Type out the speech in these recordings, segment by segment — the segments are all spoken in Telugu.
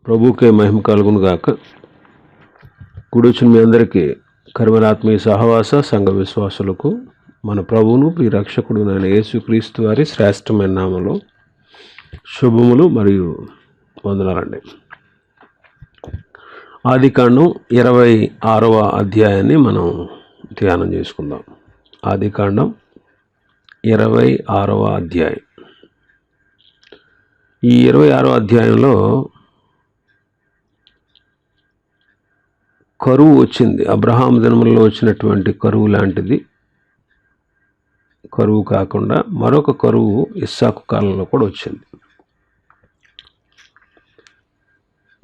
ప్రభుకే మహిమ కలుగును గాక. కూడొచ్చిన మీ అందరికీ కర్మనాత్మీయ సహవాస సంఘ విశ్వాసులకు మన ప్రభువును ప్రియ రక్షకుడు అయిన యేసుక్రీస్తు వారి శ్రేష్టమైన నామములో శుభములు మరియు వందనాలండి. ఆదికాండం 26వ అధ్యాయాన్ని మనం ధ్యానం చేసుకుందాం. ఆదికాండం 26వ అధ్యాయం. ఈ 26వ అధ్యాయంలో కరువు వచ్చింది. అబ్రహాం దినములలో వచ్చినటువంటి కరువు లాంటిది. కరువు కాకుండా మరొక కరువు ఇస్సాకు కాలంలో కూడా వచ్చింది.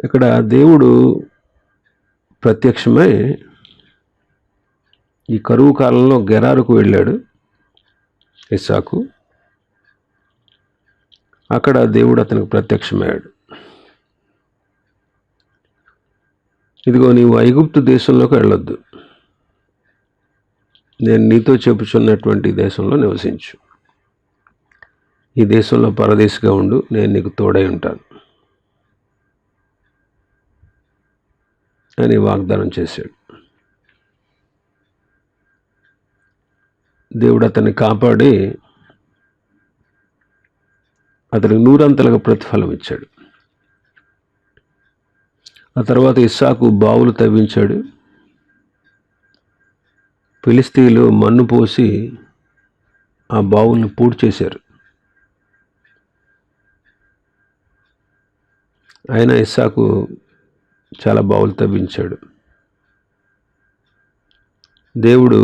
ఇక్కడ దేవుడు ప్రత్యక్షమై ఈ కరువు కాలంలో గెరారుకు వెళ్ళాడు ఇస్సాకు. అక్కడ దేవుడు అతనికి ప్రత్యక్షమయ్యాడు. ఇదిగో, నీవు ఐగుప్తు దేశంలోకి వెళ్ళొద్దు, నేను నీతో చెప్పుచున్నటువంటి దేశంలో నివసించు, ఈ దేశంలో పరదేశిగా ఉండు, నేను నీకు తోడై ఉంటాను అని వాగ్దానం చేశాడు. దేవుడు అతన్ని కాపాడి అతనికి 100 ప్రతిఫలం ఇచ్చాడు. ఆ తర్వాత ఇస్సాకు బావులు తవ్వించాడు. ఫిలిస్తీయులు మన్ను పోసి ఆ బావులను పూడ్చి చేశారు. అయినా ఇస్సాకు చాలా బావులు తవ్వించాడు. దేవుడు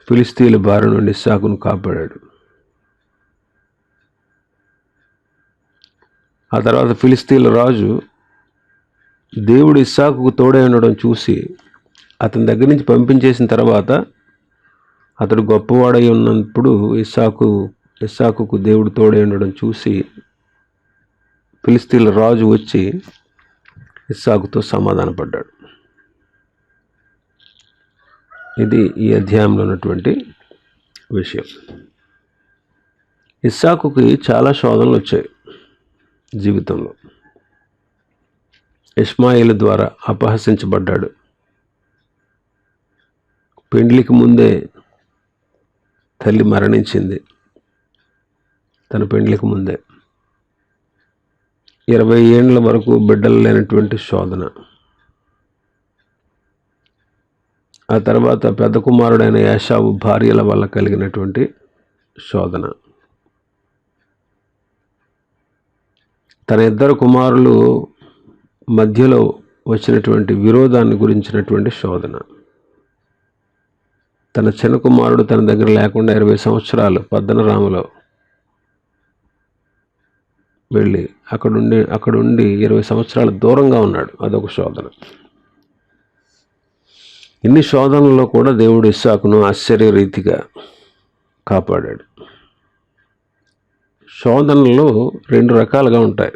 ఫిలిస్తీయుల బారి నుండి ఇస్సాకును కాపాడాడు. ఆ తర్వాత ఫిలిస్తీయుల రాజు దేవుడు ఇస్సాకుకు తోడై ఉండడం చూసి అతని దగ్గర నుంచి పంపించేసిన తర్వాత అతడు గొప్పవాడై ఉన్నప్పుడు ఇస్సాకుకు దేవుడు తోడై ఉండడం చూసి ఫిలిస్తీయుల రాజు వచ్చి ఇస్సాకుతో సమాధానపడ్డాడు. ఇది ఈ అధ్యాయంలో ఉన్నటువంటి విషయం. ఇస్సాకుకి చాలా శోధనలు వచ్చాయి జీవితంలో. ఇష్మాయేలు ద్వారా అపహసించబడ్డాడు. పెండ్లికి ముందే తల్లి మరణించింది. తన పెండ్లికి ముందే 20 ఏండ్ల వరకు బిడ్డలు లేనటువంటి శోధన. ఆ తర్వాత పెద్ద కుమారుడైన యాషావు భార్యల వల్ల కలిగినటువంటి శోధన. తన 2 కుమారులు మధ్యలో వచ్చినటువంటి విరోధాన్ని గురించినటువంటి శోధన. తన చిన్న కుమారుడు తన దగ్గర లేకుండా 20 సంవత్సరాలు పద్దనరాములో వెళ్ళి అక్కడుండి 20 సంవత్సరాలు దూరంగా ఉన్నాడు. అదొక శోధన. ఇన్ని శోధనల్లో కూడా దేవుడు ఇస్సాకును ఆశ్చర్యరీతిగా కాపాడాడు. శోధనలు 2 రకాలుగా ఉంటాయి.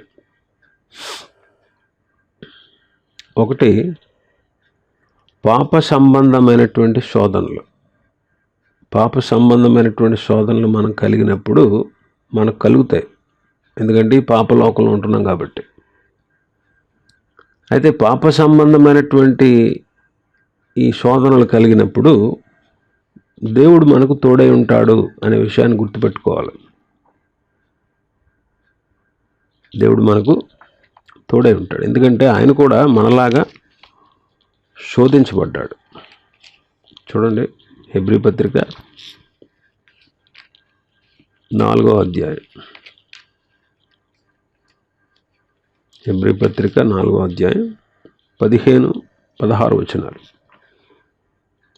ఒకటి పాప సంబంధమైనటువంటి శోధనలు. పాప సంబంధమైనటువంటి శోధనలు మనం కలిగినప్పుడు మనకు కలుగుతాయి, ఎందుకంటే ఈ పాపలోకంలో ఉంటున్నాం కాబట్టి. అయితే పాప సంబంధమైనటువంటి ఈ శోధనలు కలిగినప్పుడు దేవుడు మనకు తోడై ఉంటాడు అనే విషయాన్ని గుర్తుపెట్టుకోవాలి. దేవుడు మనకు తోడై ఉంటాడు, ఎందుకంటే ఆయన కూడా మనలాగా శోధించబడ్డాడు. చూడండి, హెబ్రీ పత్రిక 4వ అధ్యాయం. హెబ్రీ పత్రిక 4వ అధ్యాయం 15-16 వచనాలు.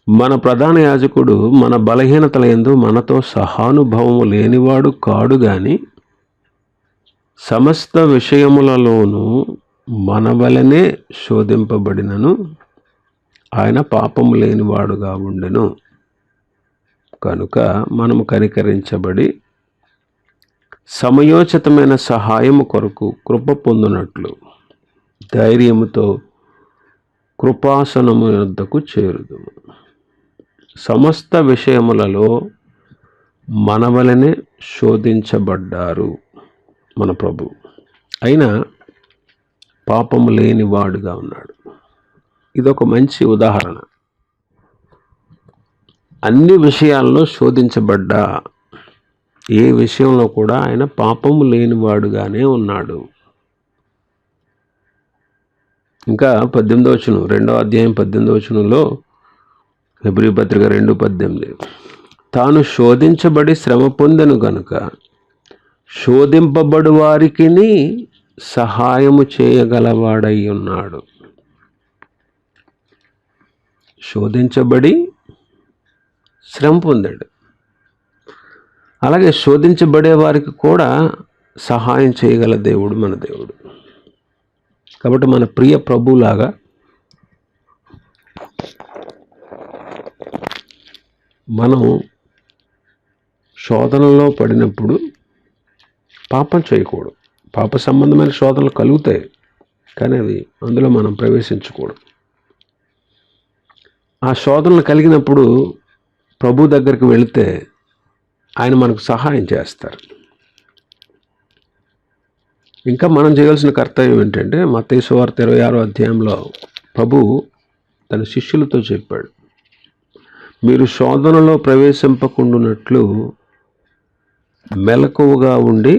మన ప్రధాన యాజకుడు మన బలహీనతల యందు మనతో సహానుభవము లేనివాడు కాడు గాని సమస్త విషయములలోనూ మన వలనే శోధింపబడినను ఆయన పాపము లేనివాడుగా ఉండెను. కనుక మనము కనికరించబడి సమయోచితమైన సహాయము కొరకు కృప పొందునట్లు ధైర్యముతో కృపాసనము యొద్దకు చేరుదుము. సమస్త విషయములలో మన వలనే శోధించబడ్డారు మన ప్రభు. అయినా పాపము లేని వాడుగా ఉన్నాడు. ఇదొక మంచి ఉదాహరణ. అన్ని విషయాల్లో శోధించబడ్డ ఏ విషయంలో కూడా ఆయన పాపము లేనివాడుగానే ఉన్నాడు. ఇంకా 18వ వచనం, 2వ అధ్యాయం 18వ వచనంలో, హెబ్రీ పత్రిక 2:18, తాను శోధించబడి శ్రమ పొందెను గనుక శోధింపబడు వారికి సహాయము చేయగలవాడై ఉన్నాడు. శోధించబడి శ్రమ పొందాడు. అలాగే శోధించబడే వారికి కూడా సహాయం చేయగల దేవుడు మన దేవుడు. కాబట్టి మన ప్రియ ప్రభులాగా మనం శోధనలో పడినప్పుడు పాపం చేయకూడదు. పాప సంబంధమైన శోధనలు కలుగుతాయి, కానీ అవి అందులో మనం ప్రవేశించకూడదు. ఆ శోధనలు కలిగినప్పుడు ప్రభు దగ్గరికి వెళితే ఆయన మనకు సహాయం చేస్తారు. ఇంకా మనం చేయాల్సిన కర్తవ్యం ఏంటంటే, మత్తయి సువార్త 26వ అధ్యాయంలో ప్రభు తన శిష్యులతో చెప్పాడు, మీరు శోధనలో ప్రవేశింపకుండానట్లు మెలకువగా ఉండి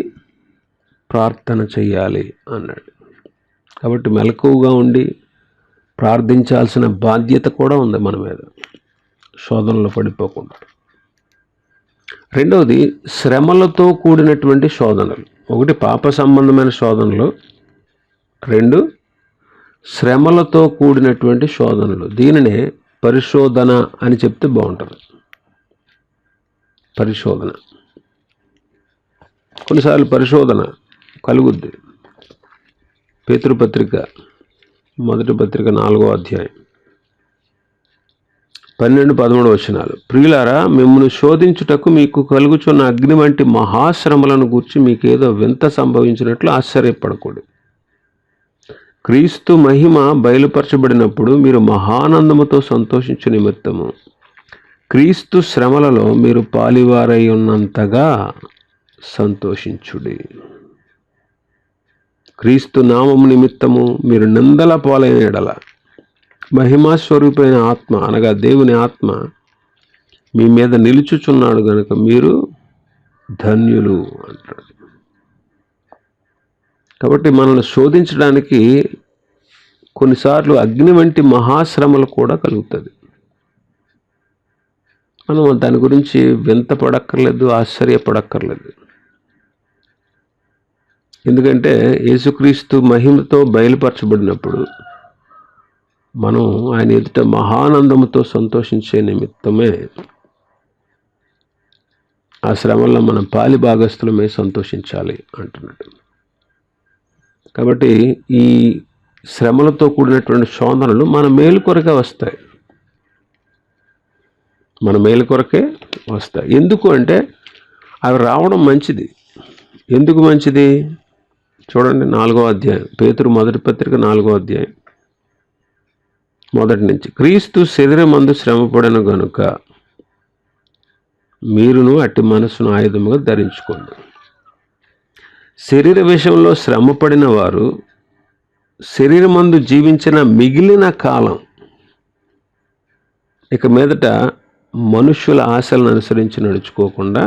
ప్రార్థన చెయ్యాలి అన్నాడు. కాబట్టి మెలకువగా ఉండి ప్రార్థించాల్సిన బాధ్యత కూడా ఉంది మన మీద, శోధనలో పడిపోకుండా. రెండవది, శ్రమలతో కూడినటువంటి శోధనలు. ఒకటి పాప సంబంధమైన శోధనలు, 2 శ్రమలతో కూడినటువంటి శోధనలు. దీనినే పరిశోధన అని చెప్తే బాగుంటుంది. పరిశోధన, కొన్నిసార్లు పరిశోధన కలుగుద్ది. పేతురు పత్రిక, మొదటి పత్రిక 4వ అధ్యాయం 12-13 వచనాలు, ప్రియులారా, మిమ్మల్ని శోధించుటకు మీకు కలుగుచున్న అగ్ని వంటి మహాశ్రమలను గూర్చి మీకేదో వింత సంభవించినట్లు ఆశ్చర్యపడకూడదు. క్రీస్తు మహిమ బయలుపరచబడినప్పుడు మీరు మహానందముతో సంతోషించు నిమిత్తము క్రీస్తు శ్రమలలో మీరు పాలివారై ఉన్నంతగా సంతోషించుడి. క్రీస్తు నామము నిమిత్తము మీరు నిందల పాలైన ఎడల మహిమాస్వరూపైన ఆత్మ, అనగా దేవుని ఆత్మ మీ మీద నిలుచుచున్నాడు గనుక మీరు ధన్యులు అంటాడు. కాబట్టి మనల్ని శోధించడానికి కొన్నిసార్లు అగ్ని వంటి మహాశ్రమలు కూడా కలుగుతుంది. మనం దాని గురించి వింత పడక్కర్లేదు, ఆశ్చర్యపడక్కర్లేదు. ఎందుకంటే యేసుక్రీస్తు మహిమతో బయలుపరచబడినప్పుడు మనం ఆయన ఎదుట మహానందముతో సంతోషించే నిమిత్తమే ఆ శ్రమల్లో మనం పాలి భాగస్థులమే సంతోషించాలి అంటున్నాడు. కాబట్టి ఈ శ్రమలతో కూడినటువంటి శోధనలు మన మేలు కొరకే వస్తాయి, మన మేలు కొరకే వస్తాయి. ఎందుకు అంటే అవి రావడం మంచిది. ఎందుకు మంచిది? చూడండి, 4వ అధ్యాయం, పేతురు మొదటి పత్రిక 4వ అధ్యాయం 1 నుంచి, క్రీస్తు శరీరమందు శ్రమపడెను గనుక మీరును అట్టి మనసును ఆయుధముగా ధరించుకోండి. శరీర విషయంలో శ్రమపడిన వారు శరీరమందు జీవించిన మిగిలిన కాలం ఇక మీదట మనుష్యుల ఆశలను అనుసరించి నడుచుకోకుండా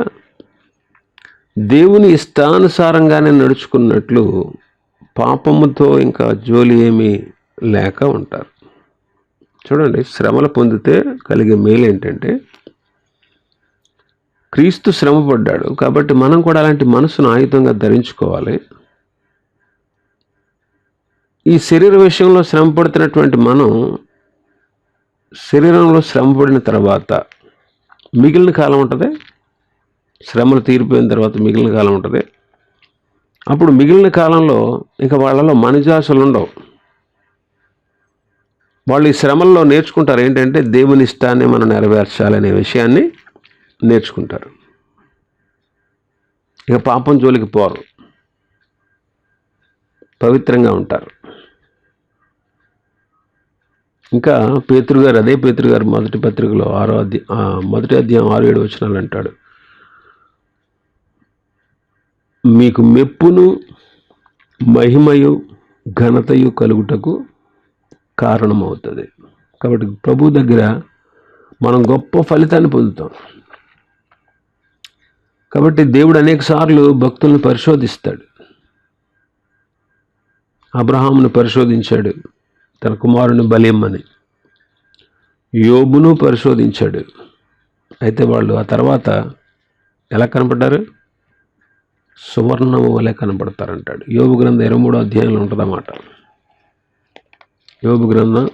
దేవుని ఇష్టానుసారంగానే నడుచుకున్నట్లు పాపముతో ఇంకా జోలి ఏమీ లేక ఉంటారు. చూడండి, శ్రమలు పొందితే కలిగే మేలు ఏంటంటే, క్రీస్తు శ్రమపడ్డాడు కాబట్టి మనం కూడా అలాంటి మనసును ఆయుధంగా ధరించుకోవాలి. ఈ శరీర విషయంలో శ్రమ పడుతున్నటువంటి మనం శరీరంలో శ్రమ పడిన తర్వాత మిగిలిన కాలం ఉంటుంది. శ్రమలు తీరిపోయిన తర్వాత మిగిలిన కాలం ఉంటుంది. అప్పుడు మిగిలిన కాలంలో ఇంకా వాళ్ళలో మనిజాసులు ఉండవు. వాళ్ళు ఈ శ్రమల్లో నేర్చుకుంటారు ఏంటంటే దేవుని ఇష్టాన్ని మనం నెరవేర్చాలనే విషయాన్ని నేర్చుకుంటారు. ఇక పాపం జోలికి పోరు, పవిత్రంగా ఉంటారు. ఇంకా పేతురు గారు, అదే పేతురు గారు మొదటి పత్రికలో మొదటి అధ్యాయం 6-7 వచనాలు అంటాడు, మీకు మెప్పును మహిమయు ఘనతయు కలుగుటకు కారణమవుతుంది. కాబట్టి ప్రభు దగ్గర మనం గొప్ప ఫలితాన్ని పొందుతాం. కాబట్టి దేవుడు అనేక సార్లు భక్తులను పరిశోధిస్తాడు. అబ్రహామును పరిశోధించాడు, తన కుమారుని బలిమ్మని. యోబును పరిశోధించాడు. అయితే వాళ్ళు ఆ తర్వాత ఎలా కనపడ్డారు? సువర్ణము వలె కనపడతారంటాడు. యోబు గ్రంథం 23వ అధ్యాయంలో ఉంటుందన్నమాట. యోబు గ్రంథం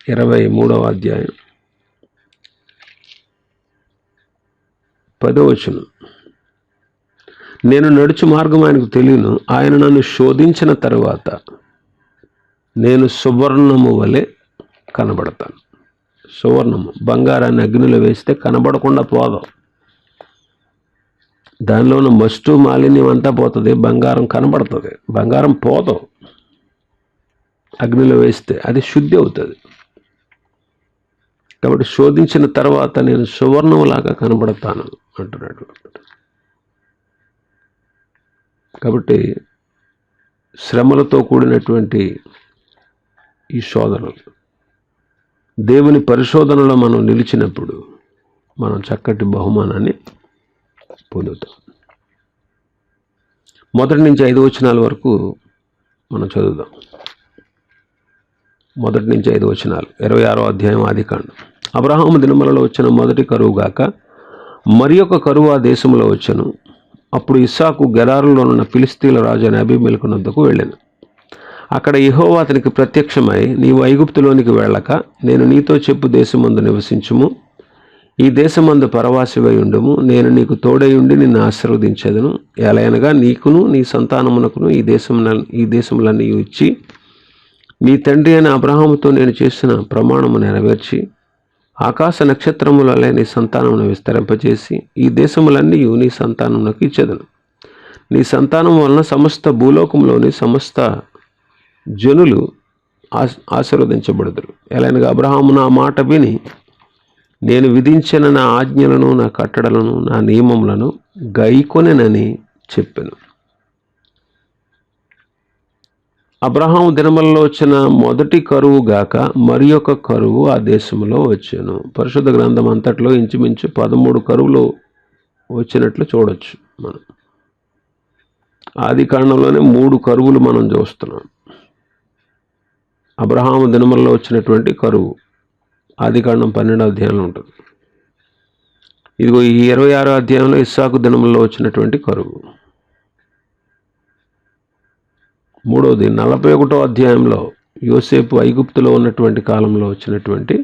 23వ అధ్యాయం 10వ వచనం. నేను నడుచు మార్గం ఆయనకు తెలియను, ఆయన నన్ను శోధించిన తరువాత నేను సువర్ణము వలె కనబడతాను. సువర్ణము, బంగారాన్ని అగ్నిలో వేస్తే కనబడకుండా పోదు. దానిలో ఉన్న మస్టు మాలిన్యం అంతా పోతుంది, బంగారం కనబడుతుంది. బంగారం పోదు, అగ్నిలో వేస్తే అది శుద్ధి అవుతుంది. కాబట్టి శోధించిన తర్వాత నేను సువర్ణంలాగా కనబడతాను అంటున్నాడు. కాబట్టి శ్రమలతో కూడినటువంటి ఈ శోధనలు, దేవుని పరిశోధనలో మనం నిలిచినప్పుడు మనం చక్కటి బహుమానాన్ని పొందుతాం. 1 నుంచి 5 వచనాల వరకు మనం చదువుదాం. 1 నుంచి 5 వచనాలు, 26వ అధ్యాయం ఆదికాండం. అబ్రహాము దినములలో వచ్చిన మొదటి కరువు గాక మరి ఒక కరువు ఆ దేశంలో వచ్చెను. అప్పుడు ఇస్సాకు గెరారులోనున్న ఫిలిస్తీన్ల రాజు అయిన అబీమెలెకు వద్దకు వెళ్ళాను. అక్కడ యెహోవా అతనికి ప్రత్యక్షమై, నీవు ఐగుప్తులోనికి వెళ్ళక నేను నీతో చెప్పు దేశమందు నివసించుము, ఈ దేశమందు పరవాసివై ఉండుము, నేను నీకు తోడైయుండి నిన్ను ఆశీర్వదించెదను. ఎలయనగా నీకును నీ సంతానమునకును ఈ దేశములన్నీ ఇచ్చి నీ తండ్రి అయిన అబ్రహాముతో నేను చేసిన ప్రమాణము నెరవేర్చి ఆకాశ నక్షత్రములలే నీ సంతానమును విస్తరింపచేసి ఈ దేశములన్నీ నీ సంతానమునకు ఇచ్చెదను. నీ సంతానం వలన సమస్త భూలోకంలోని సమస్త జనులు ఆశీర్వదించబడుదురు. ఎలాగనగా అబ్రహాము నా మాట విని నేను విధించిన నా ఆజ్ఞలను, నా కట్టడలను, నా నియమములను గైకొనెనని చెప్పెను. అబ్రహాము దినములలో వచ్చిన మొదటి కరువు గాక మరి ఒక కరువు ఆ దేశంలో వచ్చాను. పరిశుద్ధ గ్రంథం అంతట్లో ఇంచుమించు 13 కరువులు వచ్చినట్లు చూడొచ్చు. మనం ఆది కాండంలోనే 3 కరువులు మనం చూస్తున్నాం. అబ్రహాము దినములలో వచ్చినటువంటి కరువు ఆది కాండం 12వ అధ్యాయంలో ఉంటుంది. ఇదిగో ఈ 26వ అధ్యాయంలో ఇస్సాకు దినములలో వచ్చినటువంటి కరువు. మూడవది 41వ అధ్యాయంలో యోసేపు ఐగుప్తులో ఉన్నటువంటి కాలంలో వచ్చినటువంటి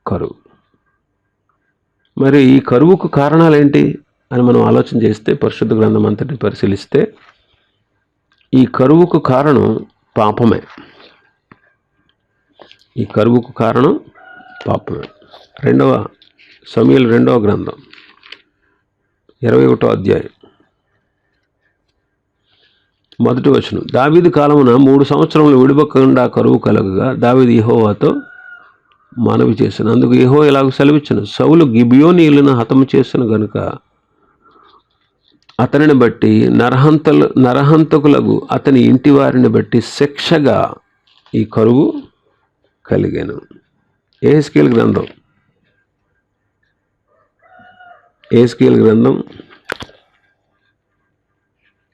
కరువు. మరి ఈ కరువుకు కారణాలేంటి అని మనం ఆలోచన చేస్తే, పరిశుద్ధ గ్రంథం అంతటిని పరిశీలిస్తే ఈ కరువుకు కారణం పాపమే. ఈ కరువుకు కారణం పాపమే. 2వ సమూయేలు 2వ గ్రంథం 21వ అధ్యాయం 1వ వచనం. దావీదు కాలమున 3 సంవత్సరములు విడిపోకుండా కరువు కలగగా దావీదు యెహోవాతో మనవి చేశాను. అందుకు యెహోవా ఇలాగ సెలవిచ్చెను, సౌలు గిబియోనీయులను హతము చేసిన గనుక అతనిని బట్టి నరహంతకులకు అతని ఇంటి వారిని బట్టి శిక్షగా ఈ కరువు కలిగాను. యెహెజ్కేలు గ్రంథం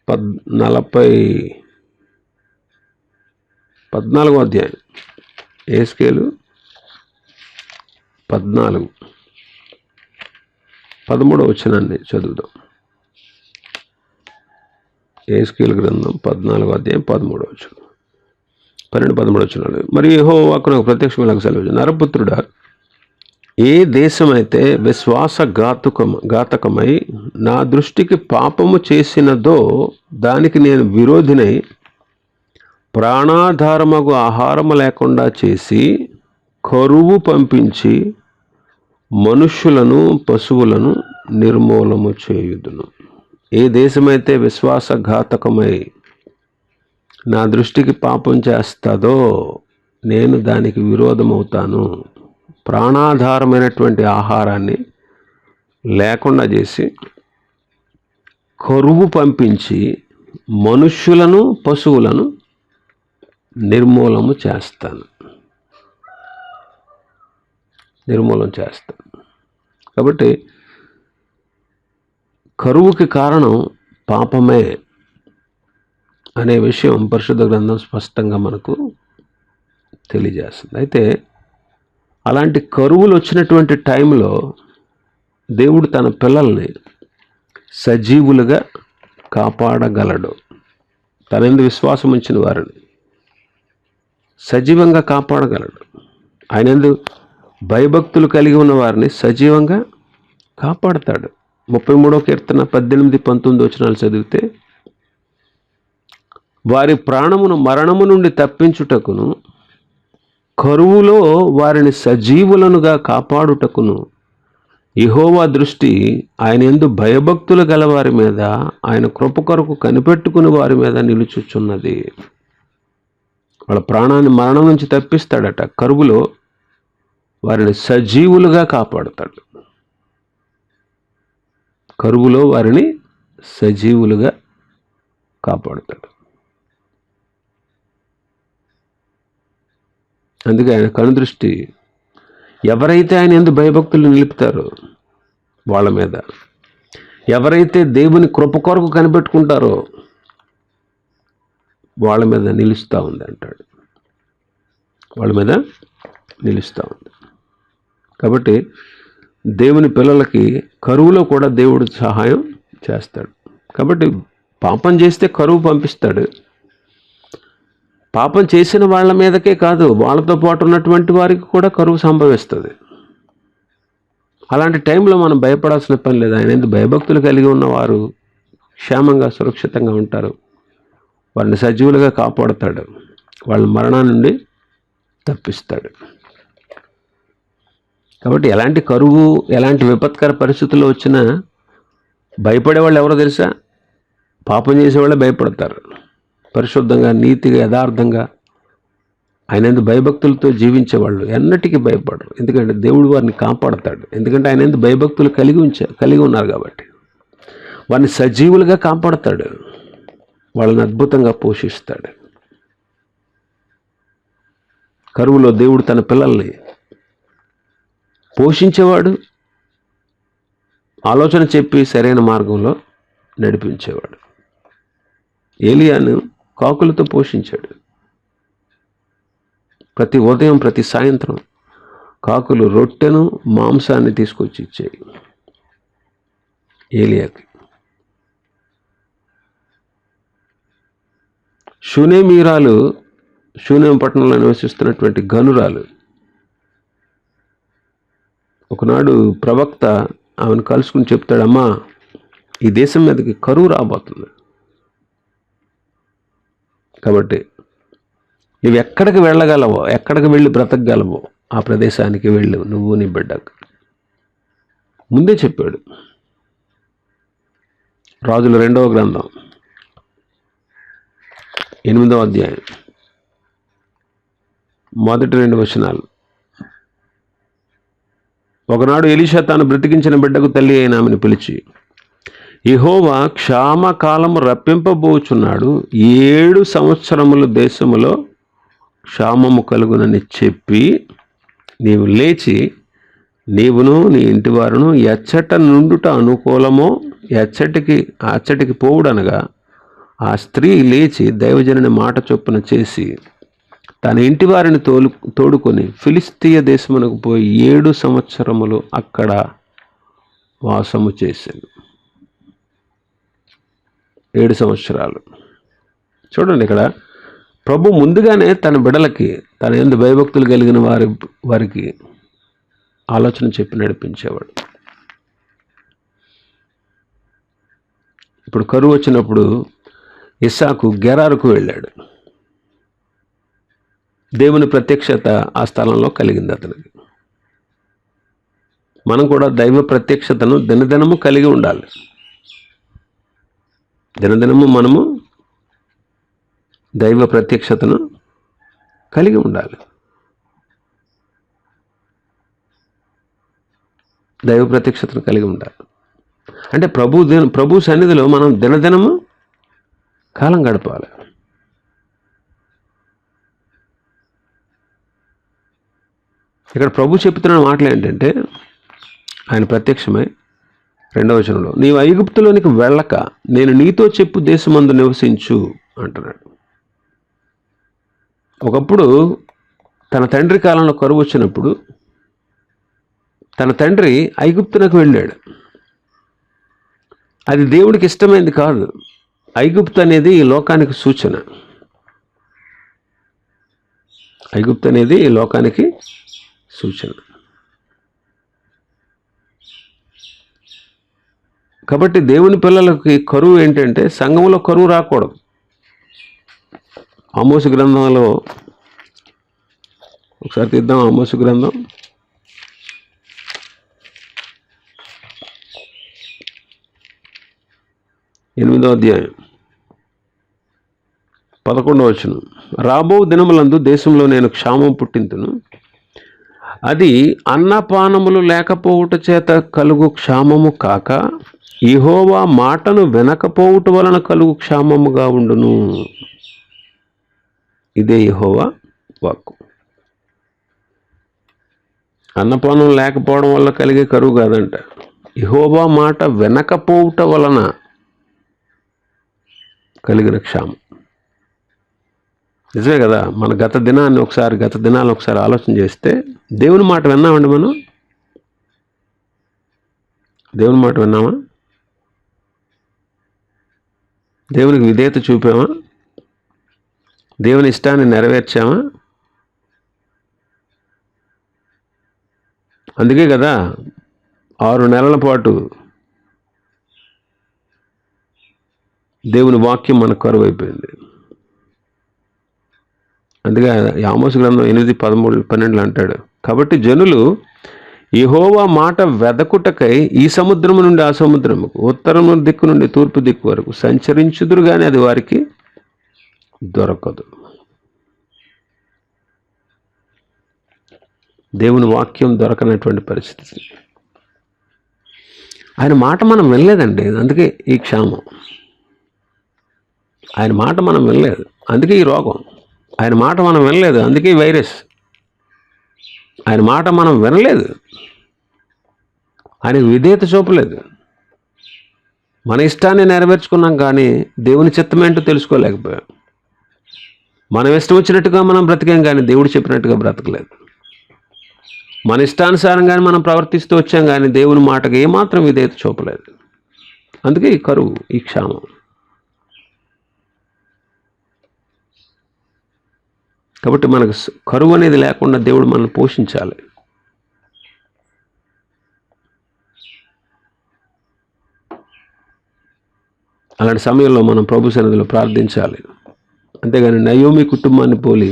14వ అధ్యాయం. యెహెజ్కేలు 14, 13వ వచనాన్ని చదువుదాం. యెహెజ్కేలు గ్రంథం 14వ అధ్యాయం 13వ వచనం, 12-13 వచనాలు. మరి యెహోవా నాకు ప్రత్యక్షమైన సెలవు, నరపుత్రుడా, ఏ దేశమైతే విశ్వాసఘాతకమై నా దృష్టికి పాపము చేసినదో దానికి నేను విరోధినై ప్రాణాధారమగు ఆహారము లేకుండా చేసి కరువు పంపించి మనుష్యులను పశువులను నిర్మూలము చేయుదును. ఏ దేశమైతే విశ్వాసఘాతకమై నా దృష్టికి పాపం చేస్తుందో నేను దానికి విరోధమవుతాను. ప్రాణాధారమైనటువంటి ఆహారాన్ని లేకుండా చేసి కరువు పంపించి మనుష్యులను పశువులను నిర్మూలన చేస్తాను. కాబట్టి కరువుకి కారణం పాపమే అనే విషయం పరిశుద్ధ గ్రంథం స్పష్టంగా మనకు తెలియజేస్తుంది. అయితే అలాంటి కరువులు వచ్చినటువంటి టైంలో దేవుడు తన పిల్లల్ని సజీవులుగా కాపాడగలడు. తనందు విశ్వాసం ఉంచిన వారిని సజీవంగా కాపాడగలడు. ఆయనందు భయభక్తులు కలిగి ఉన్న వారిని సజీవంగా కాపాడతాడు. 33వ కీర్తన 18-19 వచనాలు చదివితే, వారి ప్రాణమును మరణము నుండి తప్పించుటకును, కరువులో వారిని సజీవులనుగా కాపాడుటకును యెహోవా దృష్టి ఆయన యందు భయభక్తులు గల వారి మీద, ఆయన కృప కొరకు కనిపెట్టుకుని వారి మీద నిలుచుచున్నది. వాళ్ళ ప్రాణాన్ని మరణం నుంచి తప్పిస్తాడట. కరువులో వారిని సజీవులుగా కాపాడుతాడు. కరువులో వారిని సజీవులుగా కాపాడుతాడు. అందుకే ఆయన కనుదృష్టి ఎవరైతే ఆయన యందు భయభక్తులు నిలుపుతారో వాళ్ళ మీద, ఎవరైతే దేవుని కృప కొరకు కనిపెట్టుకుంటారో వాళ్ళ మీద నిలుస్తూ ఉంది అంటాడు. వాళ్ళ మీద నిలుస్తూ ఉంది. కాబట్టి దేవుని పిల్లలకి కరువులో కూడా దేవుడు సహాయం చేస్తాడు. కాబట్టి పాపం చేస్తే కరువు పంపిస్తాడు. పాపం చేసిన వాళ్ళ మీదకే కాదు, వాళ్ళతో పాటు ఉన్నటువంటి వారికి కూడా కరువు సంభవిస్తుంది. అలాంటి టైంలో మనం భయపడాల్సిన పని లేదు. ఆయన ఎందుకు భయభక్తులు కలిగి ఉన్నవారు క్షేమంగా సురక్షితంగా ఉంటారు. వారిని సజీవులుగా కాపాడుతాడు. వాళ్ళ మరణం నుండి తప్పిస్తాడు. కాబట్టి ఎలాంటి కరువు, ఎలాంటి విపత్కర పరిస్థితుల్లో వచ్చినా భయపడేవాళ్ళు ఎవరో తెలుసా? పాపం చేసేవాళ్ళే భయపడతారు. పరిశుద్ధంగా, నీతిగా, యథార్థంగా ఆయన ఎందుకు భయభక్తులతో జీవించేవాళ్ళు ఎన్నటికీ భయపడరు. ఎందుకంటే దేవుడు వారిని కాపాడతాడు. ఎందుకంటే ఆయన ఎందుకు భయభక్తులు కలిగి ఉన్నారు కాబట్టి వారిని సజీవులుగా కాపాడతాడు. వాళ్ళని అద్భుతంగా పోషిస్తాడు. కరువులో దేవుడు తన పిల్లల్ని పోషించేవాడు, ఆలోచన చెప్పి సరైన మార్గంలో నడిపించేవాడు. ఏలియాను కాకులతో పోషించాడు. ప్రతి ఉదయం, ప్రతి సాయంత్రం కాకులు రొట్టెను, మాంసాన్ని తీసుకొచ్చి ఇచ్చాయి ఏలియాకి. షూనేమీరాలు, షూనేం పట్టణంలో నివసిస్తున్నటువంటి గనురాలు, ఒకనాడు ప్రవక్త ఆమెను కలుసుకుని చెప్తాడు, అమ్మా ఈ దేశం మీదకి కరువు రాబోతుంది. కాబట్టి నువ్వు ఎక్కడికి వెళ్ళగలవో, ఎక్కడికి వెళ్ళి బ్రతకగలవో ఆ ప్రదేశానికి వెళ్ళు, నువ్వు నీ బిడ్డకు. ముందే చెప్పాడు. రాజుల 2వ గ్రంథం 8వ అధ్యాయం మొదటి 2 వచనాలు. ఒకనాడు ఎలీషా తాను బ్రతికించిన బిడ్డకు తల్లి అయిన ఆమెను పిలిచి, యెహోవా క్షామకాలము రప్పింపబోచున్నాడు, 7 సంవత్సరములు దేశములో క్షామము కలుగునని చెప్పి నీవు లేచి నీవును నీ ఇంటివారును ఎచ్చట నుండుట అనుకూలమో అచ్చటికి పోవుడనగా ఆ స్త్రీ లేచి దైవజనుని మాట చొప్పున చేసి తన ఇంటి వారిని తోడుకొని ఫిలిస్తీయ దేశమునకు పోయి 7 సంవత్సరములు అక్కడ వాసము చేశాను. 7 సంవత్సరాలు. చూడండి, ఇక్కడ ప్రభు ముందుగానే తన బిడలకి, తన యందు భయభక్తులు కలిగిన వారికి ఆలోచన చెప్పి నడిపించేవాడు. ఇప్పుడు కరువు వచ్చినప్పుడు ఇస్సాకు గెరారుకు వెళ్ళాడు. దేవుని ప్రత్యక్షత ఆ స్థలంలో కలిగింది అతనికి. మనం కూడా దైవ ప్రత్యక్షతను దినదినము కలిగి ఉండాలి. దినదినము మనము దైవ ప్రత్యక్షతను కలిగి ఉండాలి. దైవ ప్రత్యక్షతను కలిగి ఉండాలి అంటే ప్రభు సన్నిధిలో మనం దినదినము కాలం గడపాలి. ఇక్కడ ప్రభు చెప్తున్న మాటలు ఏంటంటే, ఆయన ప్రత్యక్షమై 2వ వచనంలో, నీవు ఐగుప్తులోనికి వెళ్ళక నేను నీతో చెప్పు దేశమందు నివసించు అంటున్నాడు. ఒకప్పుడు తన తండ్రి కాలంలో కరువు వచ్చినప్పుడు తన తండ్రి ఐగుప్తునకు వెళ్ళాడు. అది దేవుడికి ఇష్టమైంది కాదు. ఐగుప్తు అనేది ఈ లోకానికి సూచన. ఐగుప్తు అనేది ఈ లోకానికి సూచన. కాబట్టి దేవుని పిల్లలకి కరువు ఏంటంటే, సంఘంలో కరువు రాకూడదు. ఆమోసు గ్రంథంలో ఒకసారి తీద్దాం. ఆమోసు గ్రంథం 8వ అధ్యాయం 11వ వచనం, రాబో దినములందు దేశంలో నేను క్షామం పుట్టింతును, అది అన్నపానములు లేకపోవుట చేత కలుగు క్షామము కాక యెహోవా మాటను వినకపోవుట వలన కలుగు క్షామముగా ఉండును. ఇదే యెహోవా వాక్కు. అన్నపానం లేకపోవడం వల్ల కలిగే కరువు కాదంట, యెహోవా మాట వినకపోవుట వలన కలిగిన క్షామం. నిజమే కదా. మన గత దినాలను ఒకసారి ఆలోచన చేస్తే, దేవుని మాట విన్నామండి మనం? దేవుని మాట విన్నామా? దేవునికి విధేయత చూపామా? దేవుని ఇష్టాన్ని నెరవేర్చామా? అందుకే కదా 6 నెలల పాటు దేవుని వాక్యం మనకు కరువు అయిపోయింది. అందుకే ఆమోసు గ్రంథం 8, 13, 12 అంటాడు, కాబట్టి జనులు యెహోవా మాట వెదకుటకై ఈ సముద్రము నుండి ఆ సముద్రముకు, ఉత్తరము దిక్కు నుండి తూర్పు దిక్కు వరకు సంచరించుదురు, కానీ అది వారికి దొరకదు. దేవుని వాక్యం దొరకనటువంటి పరిస్థితి. ఆయన మాట మనం వినలేదండి, అందుకే ఈ క్షామం. ఆయన మాట మనం వినలేదు, అందుకే ఈ రోగం. ఆయన మాట మనం వినలేదు, అందుకే ఈ వైరస్. ఆయన మాట మనం వినలేదు, ఆయనకు విధేయత చూపలేదు. మన ఇష్టాన్ని నెరవేర్చుకున్నాం, కానీ దేవుని చిత్తమేంటో తెలుసుకోలేకపోయాం. మనం ఇష్టం వచ్చినట్టుగా మనం బ్రతికాం, కానీ దేవుడు చెప్పినట్టుగా బ్రతకలేదు. మన ఇష్టానుసారంగానే మనం ప్రవర్తిస్తూ వచ్చాం, కానీ దేవుని మాటకు ఏమాత్రం విధేయత చూపలేదు. అందుకే ఈ కరువు, ఈ క్షామం. కాబట్టి మనకు కరువు అనేది లేకుండా దేవుడు మనల్ని పోషించాలి. అలాంటి సమయంలో మనం ప్రభు సన్నిధిలో ప్రార్థించాలి. అంతేగాని నయోమి కుటుంబాన్ని పోలి,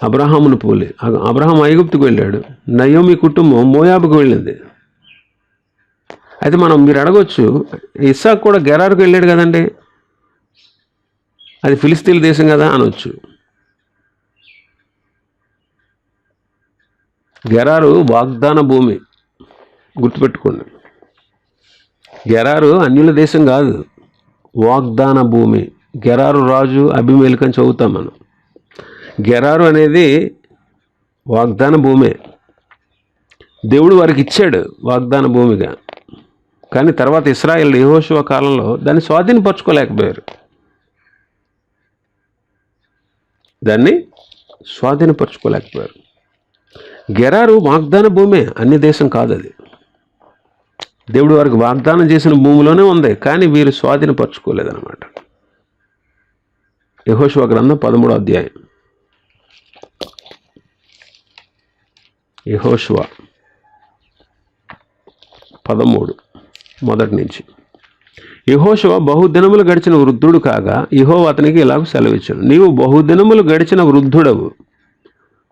అబ్రహామును పోలి, అబ్రహాం ఐగుప్తుకు వెళ్ళాడు, నయోమి కుటుంబం మోయాబుకు వెళ్ళింది. అయితే మీరు అడగొచ్చు, ఇస్సాకు కూడా గెరారుకు వెళ్ళాడు కదండి, అది ఫిలిస్తీన్ల దేశం కదా అనొచ్చు. గెరారు వాగ్దాన భూమి, గుర్తుపెట్టుకోండి. గెరారు అన్యుల దేశం కాదు, వాగ్దాన భూమి. గెరారు రాజు అబీమెలెకు అని చదువుతాం మనం. గెరారు అనేది వాగ్దాన భూమే. దేవుడు వారికి ఇచ్చాడు వాగ్దాన భూమిగా. కానీ తర్వాత ఇశ్రాయేలు యెహోషువ కాలంలో దాన్ని స్వాధీనపరచుకోలేకపోయారు. గెరారు వాగ్దాన భూమే, అన్ని దేశం కాదు అది. దేవుడు వారికి వాగ్దానం చేసిన భూమిలోనే ఉంది, కానీ వీరు స్వాధీనపరచుకోలేదన్నమాట. యెహోషువ గ్రంథం 13వ అధ్యాయం. యెహోషువ 13 మొదటి నుంచి. యెహోషువ బహుదినములు గడిచిన వృద్ధుడు కాగా యెహోవా అతనికి ఇలాగ సెలవిచ్చాను, నీవు బహుదినములు గడిచిన వృద్ధుడవు,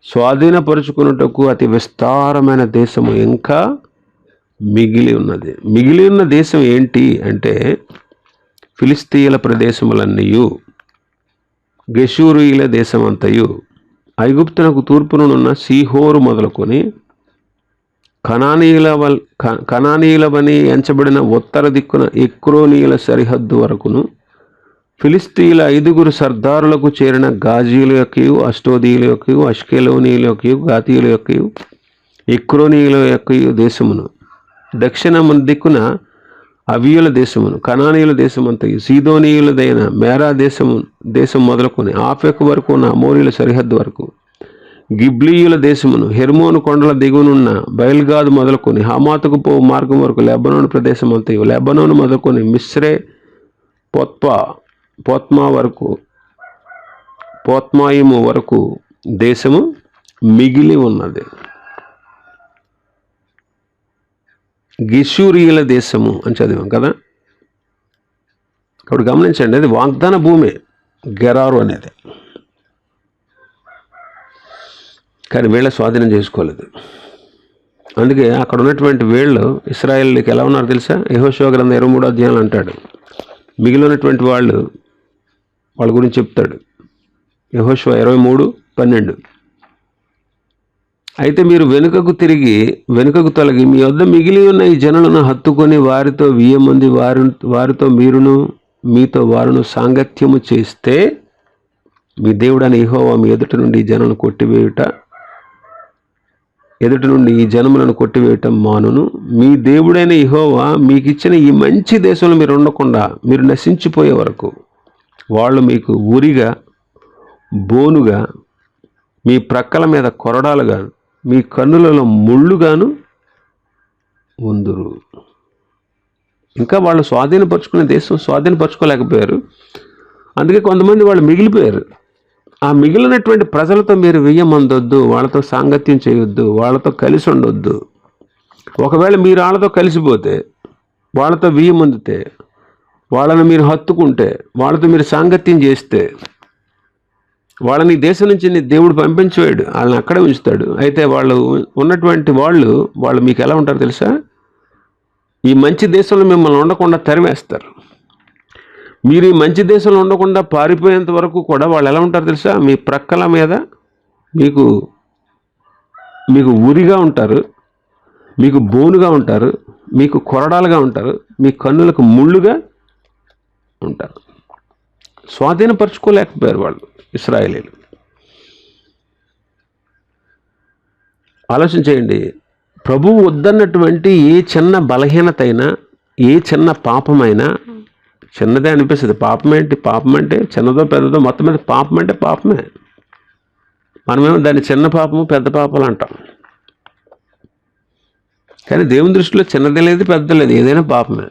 స్వాధీనపరుచుకున్నటకు అతి విస్తారమైన దేశము ఇంకా మిగిలి ఉన్నది. మిగిలి ఉన్న దేశం ఏంటి అంటే, ఫిలిస్తీయుల ప్రదేశములన్నీయు, గెషూరీయుల దేశమంతయు, ఐగుప్తునకు తూర్పునున్న సీహోరు మొదలుకొని కనానీయులవని ఎంచబడిన ఉత్తర దిక్కున ఎక్రోనీయుల సరిహద్దు వరకును, ఫిలిస్తీయుల 5 సర్దారులకు చేరిన గాజీల యొక్కయు, అష్టోదీయుల యొక్కయు, అష్కెలోనీయుల యొక్కయు, గాతీయుల యొక్కయు, ఎక్రోనీయుల యొక్కయు దేశమును, దక్షిణ దిక్కున అవియుల దేశమును, కనానీయుల దేశమంతయు, సీదోనీయులదైన మేరా దేశం మొదలుకొని ఆఫెకు వరకు ఉన్న అమోరీల సరిహద్దు వరకు, గిబ్లీయుల దేశమును, హెర్మోను కొండల దిగునున్న బయల్గాదు మొదలుకొని హమాతుకు పోవు మార్గం వరకు లెబనోను ప్రదేశం అంతయు, లెబనోను మొదలుకొని మిస్రే పోత్మా వరకు, పోత్మాయిము వరకు దేశము మిగిలి ఉన్నది. గిషూరీయుల దేశము అని చదివాం కదా. ఇప్పుడు గమనించండి, అది వాగ్దాన భూమి గెరారు అనేది, కానీ వీళ్ళ స్వాధీనం చేసుకోలేదు. అందుకే అక్కడ ఉన్నటువంటి వీళ్ళు ఇశ్రాయేలుకి ఎలా ఉన్నారు తెలుసా? యెహోషువ గ్రంథం 23వ అధ్యాయంలో అంటాడు, మిగిలినటువంటి వాళ్ళ గురించి చెప్తాడు. యెహోషువ 23:12. అయితే మీరు వెనుకకు తొలగి మీ వద్ద మిగిలి ఉన్న ఈ జనులను హత్తుకొని వారితో 1000 మంది వారితో మీతో వారును సాంగత్యము చేస్తే మీ దేవుడైన యెహోవా మీ ఎదుట నుండి ఈ జనములను కొట్టివేయటం మానును. మీ దేవుడైన యెహోవా మీకు ఇచ్చిన ఈ మంచి దేశంలో మీరు ఉండకుండా మీరు నశించిపోయే వరకు వాళ్ళు మీకు ఉరిగా, బోనుగా, మీ ప్రక్కల మీద కొరడాలుగా, మీ కన్నులలో ముళ్ళుగాను ఉందురు. ఇంకా వాళ్ళు స్వాధీనపరుచుకునే దేశం స్వాధీనపరచుకోలేకపోయారు. అందుకే కొంతమంది వాళ్ళు మిగిలిపోయారు. ఆ మిగిలినటువంటి ప్రజలతో మీరు వెయ్యమందొద్దు, వాళ్ళతో సాంగత్యం చేయొద్దు, వాళ్ళతో కలిసి ఉండొద్దు. ఒకవేళ మీరు వాళ్ళతో కలిసిపోతే, వాళ్ళతో వెయ్యమందితే, వాళ్ళని మీరు హత్తుకుంటే, వాళ్ళతో మీరు సాంగత్యం చేస్తే, వాళ్ళని దేశం నుంచి దేవుడు పంపించేవాడు, వాళ్ళని అక్కడే ఉంచుతాడు. అయితే వాళ్ళు ఉన్నటువంటి వాళ్ళు మీకు ఎలా ఉంటారు తెలుసా? ఈ మంచి దేశంలో మిమ్మల్ని ఉండకుండా తరిమేస్తారు. మీరు ఈ మంచి దేశంలో ఉండకుండా పారిపోయేంత వరకు కూడా వాళ్ళు ఎలా ఉంటారు తెలుసా? మీ ప్రక్కల మీద మీకు ఉరిగా ఉంటారు, మీకు బోనుగా ఉంటారు, మీకు కొరడాలుగా ఉంటారు, మీ కన్నులకు ముళ్ళుగా ఉంటారు. స్వాధీనపరచుకోలేకపోయారు వాళ్ళు ఇశ్రాయేలీలు. ఆలోచన చేయండి. ప్రభువు వద్దన్నటువంటి ఏ చిన్న బలహీనత అయినా, ఏ చిన్న పాపమైనా, చిన్నదే అనిపిస్తుంది. పాపం అంటే చిన్నదో పెద్దదో మొత్తం మీద పాపం అంటే పాపమే. మనమేమో దాన్ని చిన్న పాపము పెద్ద పాపాలు అంటాం. కానీ దేవుని దృష్టిలో చిన్నది లేదు పెద్ద లేదు, ఏదైనా పాపమే.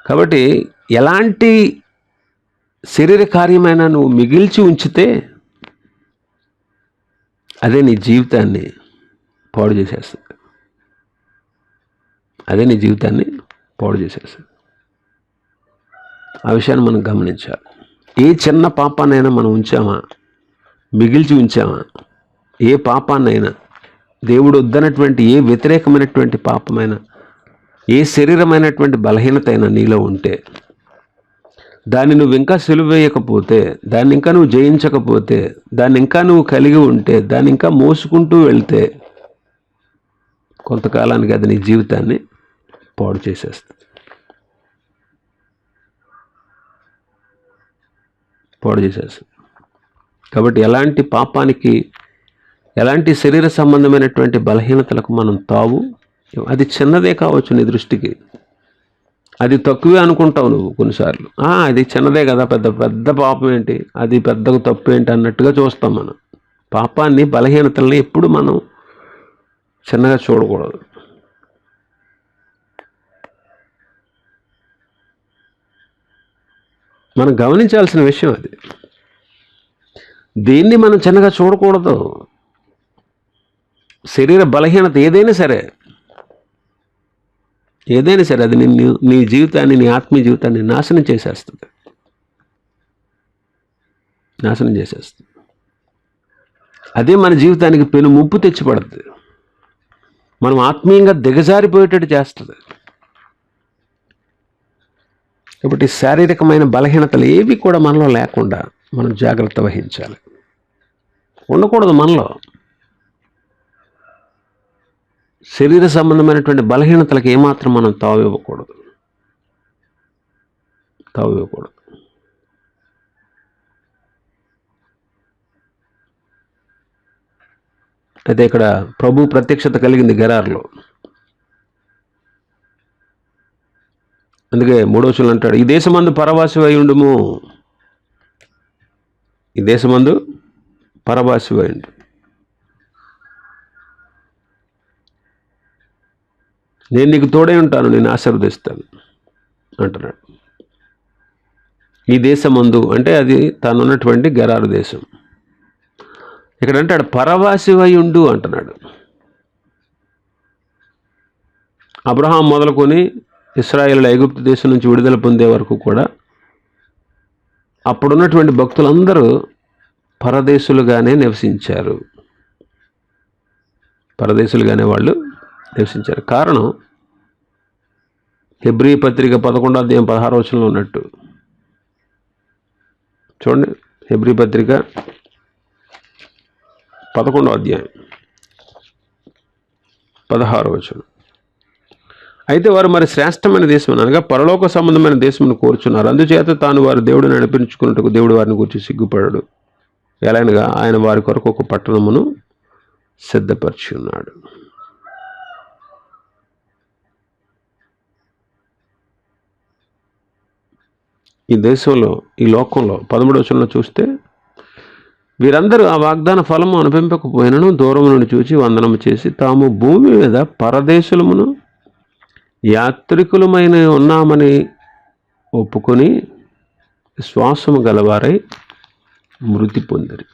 కాబట్టి ఎలాంటి శరీర కార్యమైనా నువ్వు మిగిల్చి ఉంచితే అదే నీ జీవితాన్ని పాడు చేసేస్తుంది. ఆ విషయాన్ని మనం గమనించాలి. ఏ చిన్న పాపాన్నైనా మనం మిగిల్చి ఉంచామా, ఏ పాపాన్నైనా, దేవుడు వద్దనటువంటి ఏ వ్యతిరేకమైనటువంటి పాపమైనా, ఏ శరీరమైనటువంటి బలహీనత అయినా నీలో ఉంటే, దాన్ని నువ్వు ఇంకా సిలువేయకపోతే, దాన్ని ఇంకా నువ్వు జయించకపోతే, దాన్ని ఇంకా నువ్వు కలిగి ఉంటే, దాన్ని ఇంకా మోసుకుంటూ వెళ్తే, కొంతకాలానికి అది నీ జీవితాన్ని పాడు చేసేస్తుంది. కాబట్టి ఎలాంటి పాపానికి, ఎలాంటి శరీర సంబంధమైనటువంటి బలహీనతలకు మనం అది చిన్నదే కావచ్చు నీ దృష్టికి, అది తక్కువే అనుకుంటావు నువ్వు కొన్నిసార్లు. అది చిన్నదే కదా, పెద్ద పాపం ఏంటి, అది పెద్ద తప్పు ఏంటి అన్నట్టుగా చూస్తాం మనం. పాపాన్ని, బలహీనతల్ని ఎప్పుడు మనం చిన్నగా చూడకూడదు. మనం గమనించాల్సిన విషయం అది. దేన్ని మనం చిన్నగా చూడకూడదు. శరీర బలహీనత ఏదైనా సరే అది నీ జీవితాన్ని, నీ ఆత్మీయ జీవితాన్ని నాశనం చేసేస్తుంది. అదే మన జీవితానికి పెను ముప్పు తెచ్చిపడుతుంది. మనం ఆత్మీయంగా దిగజారిపోయేటట్టు చేస్తుంది. కాబట్టి శారీరకమైన బలహీనతలు ఏవి కూడా మనలో లేకుండా మనం జాగ్రత్త వహించాలి. ఉండకూడదు మనలో. శరీర సంబంధమైనటువంటి బలహీనతలకు ఏమాత్రం మనం తావు ఇవ్వకూడదు. అయితే ఇక్కడ ప్రభు ప్రత్యక్షత కలిగింది గెరారులో. అందుకే 3వ వచనంలో అంటాడు, ఈ దేశమందు పరవాసివై ఉండుము. ఈ దేశమందు పరవాసివై ఉండు. నేను నీకు తోడై ఉంటాను, నేను ఆశీర్వదిస్తాను అంటున్నాడు. ఈ దేశమందు అంటే అది తానున్నటువంటి గెరారు దేశం. ఇక్కడ అంటాడు పరవాసివై ఉండు అంటున్నాడు. అబ్రహాం మొదలుకొని ఇశ్రాయేలు ఐగుప్తు దేశం నుంచి విడుదల పొందే వరకు కూడా అప్పుడున్నటువంటి భక్తులందరూ పరదేశులుగానే నివసించారు. పరదేశులుగానే వాళ్ళు నివసించారు. కారణం హెబ్రీ పత్రిక 11వ అధ్యాయం 16వ వచనంలో ఉన్నట్టు. చూడండి, హెబ్రీ పత్రిక 11వ అధ్యాయం 16వ వచనం. అయితే వారు మరి శ్రేష్టమైన దేశం అనగా పరలోక సంబంధమైన దేశమును కోరుచున్నారు. అందుచేత తాను వారు దేవుడిని నడిపించుకున్నట్టుకు దేవుడు వారిని గురించి సిగ్గుపడాడు. ఎలాగనగా ఆయన వారి కొరకు ఒక పట్టణమును సిద్ధపరిచి ఉన్నాడు. ఈ దేశంలో, ఈ లోకంలో 13వ వచనంలో చూస్తే, వీరందరూ ఆ వాగ్దాన ఫలము అనుభవింపకపోయినను దూరం నుండి చూచి వందనము చేసి తాము భూమి మీద పరదేశులమును యాత్రికులమైన ఉన్నామని ఒప్పుకొని విశ్వాసము గలవారై మృతి పొందిరి.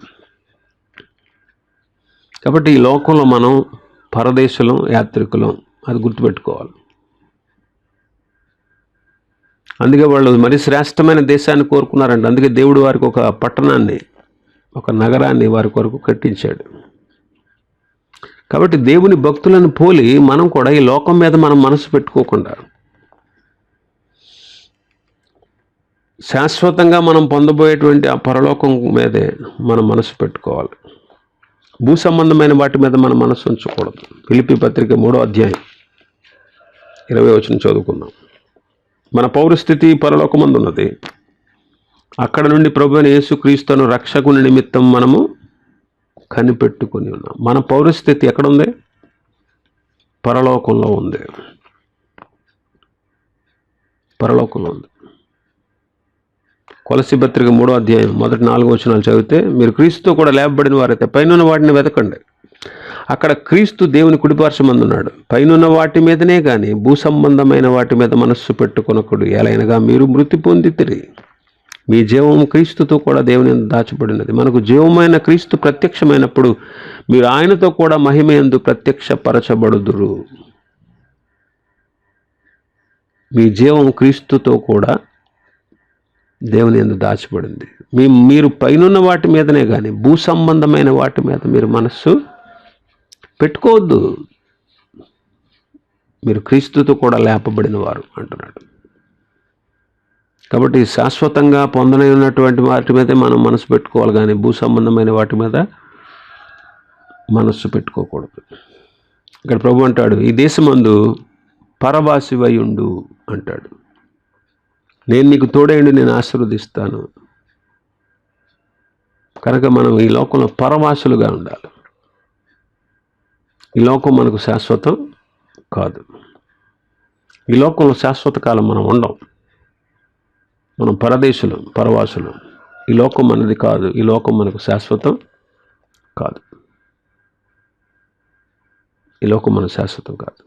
కాబట్టి ఈ లోకంలో మనం పరదేశులం, యాత్రికులం, అది గుర్తుపెట్టుకోవాలి. అందుకే వాళ్ళు మరి శ్రేష్టమైన దేశాన్ని కోరుకున్నారంట. అందుకే దేవుడు వారికి ఒక పట్టణాన్ని, ఒక నగరాన్ని వారి కొరకు కట్టించాడు. కాబట్టి దేవుని భక్తులను పోలి మనం కూడా ఈ లోకం మీద మనం మనసు పెట్టుకోకుండా శాశ్వతంగా మనం పొందబోయేటువంటి ఆ పరలోకం మీదే మనం మనసు పెట్టుకోవాలి. భూ సంబంధమైన వాటి మీద మన మనసు ఉంచకూడదు. ఫిలిప్పీ పత్రిక 3వ అధ్యాయం 20వ వచనం చదువుకుందాం. మన పౌరస్థితి పరలోకమందు ఉన్నది. అక్కడ నుండి ప్రభువైన యేసుక్రీస్తును రక్షకుని నిమిత్తం మనము కనిపెట్టుకుని ఉన్నాం. మన పౌరస్థితి ఎక్కడుంది? పరలోకంలో ఉంది. పరలోకంలో ఉంది. కొలస్సీ పత్రిక 3వ అధ్యాయం మొదటి 4 వచనాలు చదివితే, మీరు క్రీస్తుతో కూడా లేపబడిన వారైతే పైనున్న వాటిని వెతకండి. అక్కడ క్రీస్తు దేవుని కుడిపార్శ్వమందు ఉన్నాడు. పైనున్న వాటి మీదనే కానీ భూ సంబంధమైన వాటి మీద మనస్సు పెట్టుకొనకుడు. ఎలైనగా మీరు మృతి పొందితిరి, మీ జీవం క్రీస్తుతో కూడా దేవుని యందు దాచబడినది. మనకు జీవమైన క్రీస్తు ప్రత్యక్షమైనప్పుడు మీరు ఆయనతో కూడా మహిమ యందు ప్రత్యక్షపరచబడుదురు. మీ జీవం క్రీస్తుతో కూడా దేవుని యందు దాచబడింది. మీరు పైనున్న వాటి మీదనే కానీ భూ సంబంధమైన వాటి మీద మీరు మనస్సు పెట్టుకోవద్దు. మీరు క్రీస్తుతో కూడా లేపబడిన వారు అంటున్నాడు. కాబట్టి శాశ్వతంగా పొందనైనటువంటి వాటి మీదే మనం మనసు పెట్టుకోవాలి, కానీ భూ సంబంధమైన వాటి మీద మనస్సు పెట్టుకోకూడదు. ఇక్కడ ప్రభు అంటాడు, ఈ దేశమందు పరవాసివై ఉండు అంటాడు. నేను నీకు తోడైండి, నేను ఆశీర్వదిస్తాను. కనుక మనం ఈ లోకంలో పరవాసులుగా ఉండాలి. ఈ లోకం మనకు శాశ్వతం కాదు. ఈ లోకంలో శాశ్వత కాలం మనం ఉండం. మనం పరదేశులం, పరవాసులం. ఈ లోకం మనది కాదు. ఈ లోకం మనకు శాశ్వతం కాదు. ఈ లోకం మన శాశ్వతం కాదు.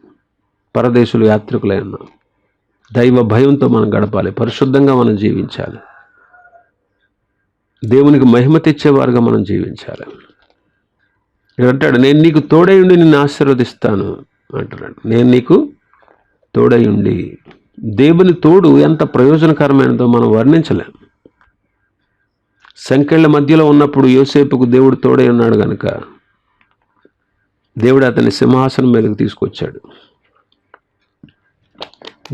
పరదేశులు, యాత్రికులై ఉన్నాం. దైవ భయంతో మనం గడపాలి. పరిశుద్ధంగా మనం జీవించాలి. దేవునికి మహిమ తెచ్చేవారుగా మనం జీవించాలి. అంటాడు, నేను నీకు తోడై ఉండి నిన్ను ఆశీర్వదిస్తాను అంటున్నాడు. నేను నీకు తోడై ఉండి. దేవుని తోడు ఎంత ప్రయోజనకరమైనదో మనం వర్ణించలేం. సంకెళ్ళ మధ్యలో ఉన్నప్పుడు యోసేపుకు దేవుడు తోడై ఉన్నాడు కనుక దేవుడు అతన్ని సింహాసనం మీదకి తీసుకొచ్చాడు.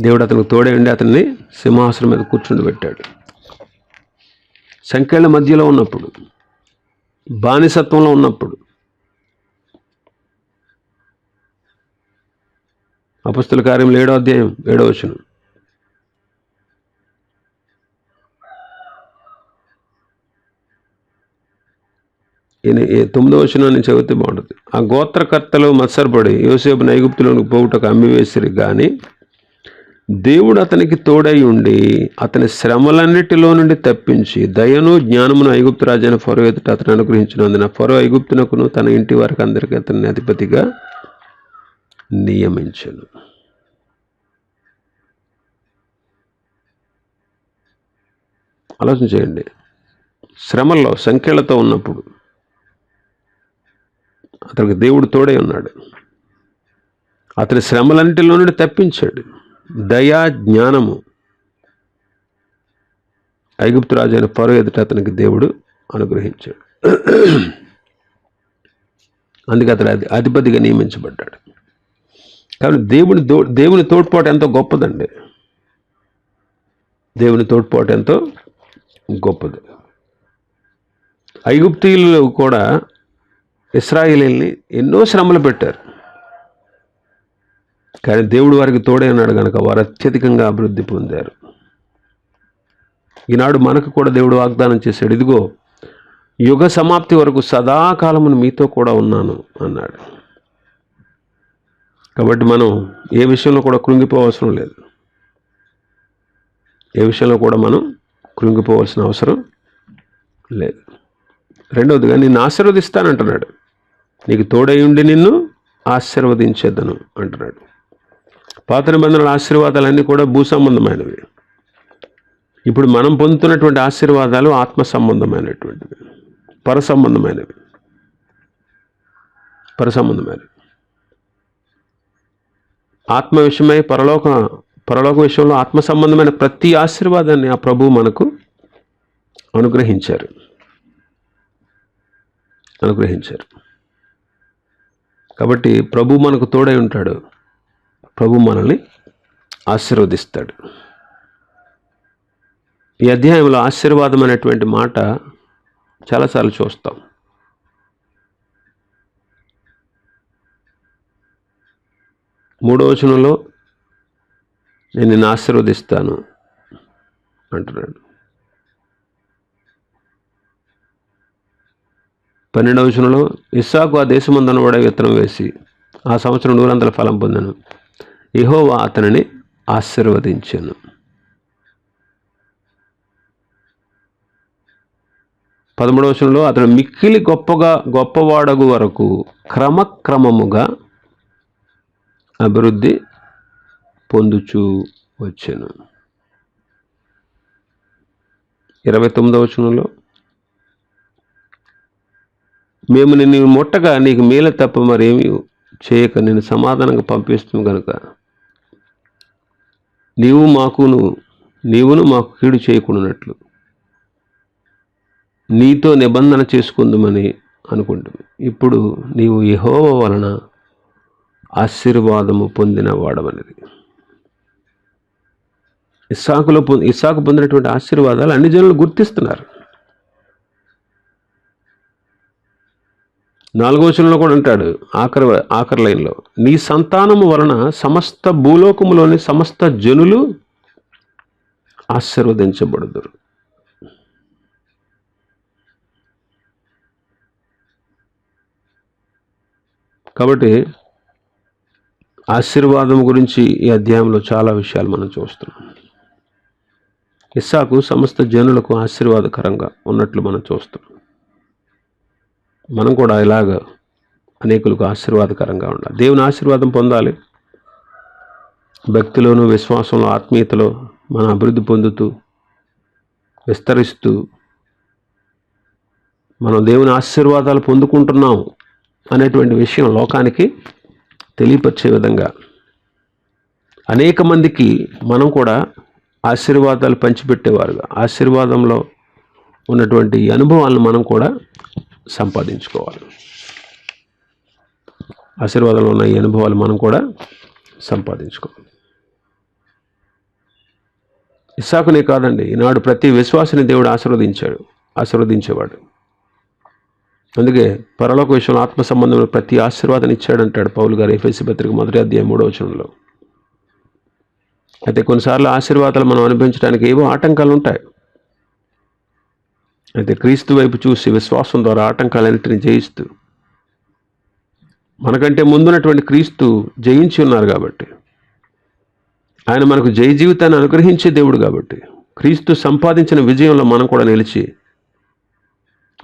దేవుడు అతనికి తోడై ఉండి అతన్ని సింహాసనం మీద కూర్చుండబెట్టాడు. సంకెళ్ళ మధ్యలో ఉన్నప్పుడు, బానిసత్వంలో ఉన్నప్పుడు అపొస్తలుల కార్యములు 7వ అధ్యాయం 7వ వచనం. ఈయన 9వ వచనాన్ని చదివితే బాగుంటుంది. ఆ గోత్రకర్తలు మత్సరపడి యోసేపును ఐగుప్తులోనికి పోవుటకు అమ్మివేసిరి, కానీ దేవుడు అతనికి తోడై ఉండి అతని శ్రమలన్నిటిలో నుండి తప్పించి దయను జ్ఞానమును ఐగుప్తు రాజైన ఫరో ఎదుట అతను అనుగ్రహించినందున ఫరో ఐగుప్తునకును తన ఇంటి వారికి అందరికీ అతన్ని అధిపతిగా నియమించను. ఆలోచన చేయండి. శ్రమల్లో సంఖ్యలతో ఉన్నప్పుడు అతనికి దేవుడు తోడై ఉన్నాడు. అతని శ్రమలన్నిటిలో నుండి తప్పించాడు. దయా జ్ఞానము ఐగుప్తు రాజైన ఫరో ఎదుట అతనికి దేవుడు అనుగ్రహించాడు. అందుకే అతను అధిపతిగా నియమించబడ్డాడు. కాబట్టి దేవుని తోడ్పాటు ఎంతో గొప్పదండి. దేవుని తోడ్పాటు ఎంతో గొప్పది. ఐగుప్తీయులు కూడా ఇశ్రాయేలీయుల్ని ఎన్నో శ్రమలు పెట్టారు, కానీ దేవుడు వారికి తోడే ఉన్నాడు కనుక వారు అత్యధికంగా అభివృద్ధి పొందారు. ఈనాడు మనకు కూడా దేవుడు వాగ్దానం చేశాడు, ఇదిగో యుగ సమాప్తి వరకు సదాకాలమును మీతో కూడా ఉన్నాను అన్నాడు. కాబట్టి మనం ఏ విషయంలో కూడా కృంగిపోవలసిన లేదు. ఏ విషయంలో కూడా మనం కృంగిపోవాల్సిన అవసరం లేదు. రెండవదిగా నిన్ను ఆశీర్వదిస్తానంటున్నాడు. నీకు తోడై ఉండి నిన్ను ఆశీర్వదించేద్దను అంటున్నాడు. పాత నిబంధనల ఆశీర్వాదాలన్నీ కూడా భూ సంబంధమైనవి. ఇప్పుడు మనం పొందుతున్నటువంటి ఆశీర్వాదాలు ఆత్మ సంబంధమైనటువంటివి, పరసంబంధమైనవి. ఆత్మ విషయమై పరలోక విషయంలో ఆత్మ సంబంధమైన ప్రతి ఆశీర్వాదాన్ని ఆ ప్రభువు మనకు అనుగ్రహించారు. కాబట్టి ప్రభు మనకు తోడై ఉంటాడు. ప్రభు మనల్ని ఆశీర్వదిస్తాడు. ఈ అధ్యాయంలో ఆశీర్వాదం అనేటువంటి మాట చాలాసార్లు చూస్తాం. మూడవ వచనంలో నేను నిన్ను ఆశీర్వదిస్తాను అంటున్నాడు. 12వ వచనంలో ఇస్సాకు ఆ దేశమందున వాడే విత్తనం వేసి ఆ సంవత్సరం 100 ఫలం పొందెను, యెహోవా అతనిని ఆశీర్వదించెను. 13వ వచనంలో అతడు మిక్కిలి గొప్పవాడగు వరకు క్రమక్రమముగా అభివృద్ధి పొందుచూ వచ్చెను. 29వ వచనంలో మేము నిన్ను ముట్టగా నీకు మేలు తప్ప మరేమీ చేయక నేను సమాధానంగా పంపిస్తుంది కనుక నీవును మాకు కీడు చేయకుండానట్లు నీతో నిబంధన చేసుకుందామని అనుకుంటుంది. ఇప్పుడు నీవు యెహోవా వలన ఆశీర్వాదము పొందిన వాడవనేది. ఇస్సాకు పొందినటువంటి ఆశీర్వాదాలు అన్ని జనులు గుర్తిస్తున్నారు. 4వ వచనంలో కూడా అంటాడు, ఆఖరి లైన్లో, నీ సంతానము వలన సమస్త భూలోకములోని సమస్త జనులు ఆశీర్వదించబడుదురు. కాబట్టి ఆశీర్వాదం గురించి ఈ అధ్యాయంలో చాలా విషయాలు మనం చూస్తున్నాం. ఇస్సాకు సమస్త జనులకు ఆశీర్వాదకరంగా ఉన్నట్లు మనం చూస్తున్నాం. మనం కూడా ఇలాగ అనేకులకు ఆశీర్వాదకరంగా ఉండాలి. దేవుని ఆశీర్వాదం పొందాలి. భక్తిలోను విశ్వాసంలో ఆత్మీయతలో మనం అభివృద్ధి పొందుతూ విస్తరిస్తూ మనం దేవుని ఆశీర్వాదాలు పొందుకుంటున్నాం అనేటువంటి విషయం లోకానికి తెలియపరిచే విధంగా అనేక మందికి మనం కూడా ఆశీర్వాదాలు పంచిపెట్టేవారుగా, ఆశీర్వాదంలో ఉన్నటువంటి అనుభవాలను మనం కూడా సంపాదించుకోవాలి. ఆశీర్వాదంలో ఉన్న ఈ అనుభవాలు మనం కూడా సంపాదించుకోవాలి. ఇస్సాకునే కాదండి, ఈనాడు ప్రతి విశ్వాసిని దేవుడు ఆశీర్వదించేవాడు. అందుకే పరలోక విషయంలో ఆత్మ సంబంధమైన ప్రతి ఆశీర్వాదాన్ని ఇచ్చాడంటాడు పౌలు గారు ఎఫెసీ పత్రిక 1వ అధ్యాయం 3వ వచనంలో. అయితే కొన్నిసార్లు ఆశీర్వాదాలు మనం అనుభవించడానికి ఏవో ఆటంకాలు ఉంటాయి. అయితే క్రీస్తు వైపు చూసి విశ్వాసం ద్వారా ఆటంకాలన్నింటినీ జయిస్తూ, మనకంటే ముందున్నటువంటి క్రీస్తు జయించి ఉన్నారు కాబట్టి, ఆయన మనకు జయ జీవితాన్ని అనుగ్రహించే దేవుడు కాబట్టి, క్రీస్తు సంపాదించిన విజయంలో మనం కూడా నిలిచి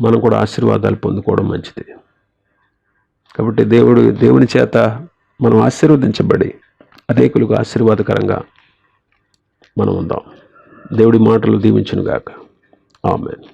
మనం కూడా ఆశీర్వాదాలు పొందుకోవడం మంచిది. కాబట్టి దేవుని చేత మనం ఆశీర్వదించబడి అనేకులకు ఆశీర్వాదకరంగా మనం ఉందాం. దేవుడి మాటలు దీవించునుగాక. ఆమేన్.